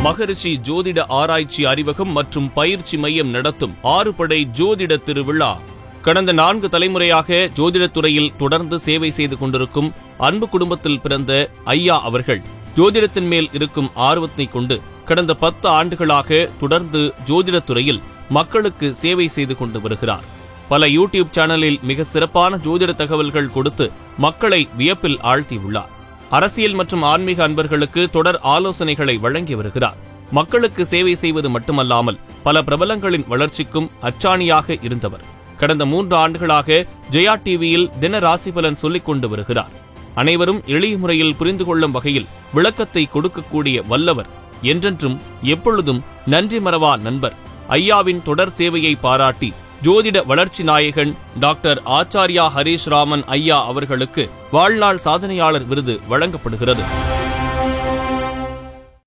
மகரிஷி ஜோதிட ஆராய்ச்சி அறிவகம் மற்றும் பயிற்சி மையம் நடத்தும் 6 படை ஜோதிட திருவிழா. கடந்த 4 தலைமுறையாக ஜோதிடத்துறையில் தொடர்ந்து சேவை செய்து கொண்டிருக்கும் அன்பு குடும்பத்தில் பிறந்த ஐயா அவர்கள் ஜோதிடத்தின் மேல் இருக்கும் ஆர்வத்தை கொண்டு கடந்த 10 ஆண்டுகளாக தொடர்ந்து ஜோதிடத்துறையில் மக்களுக்கு சேவை செய்து கொண்டு வருகிறார். பல யூடியூப் சேனலில் மிக சிறப்பான ஜோதிட தகவல்கள் கொடுத்து மக்களை வியப்பில் ஆழ்த்தியுள்ளார். அரசியல் மற்றும் ஆன்மீக அன்பர்களுக்கு தொடர் ஆலோசனைகளை வழங்கி வருகிறார். மக்களுக்கு சேவை செய்வது மட்டுமல்லாமல் பல பிரபலங்களின் வளர்ச்சிக்கும் அச்சாணியாக இருந்தவர். கடந்த 3 ஆண்டுகளாக ஜெயா டிவியில் தின ராசி பலன் சொல்லிக் கொண்டு வருகிறார். அனைவரும் எளிய முறையில் புரிந்து கொள்ளும் வகையில் விளக்கத்தை கொடுக்கக்கூடிய வல்லவர். என்றென்றும் எப்பொழுதும் நன்றி மறவா நண்பர். ஐயாவின் தொடர் சேவையை பாராட்டி ஜோதிட வளர்ச்சி நாயகன் டாக்டர் ஆச்சாரியா ஹரீஷ் ராமன் ஐயா அவர்களுக்கு வாழ்நாள் சாதனையாளர் விருது வழங்கப்படுகிறது.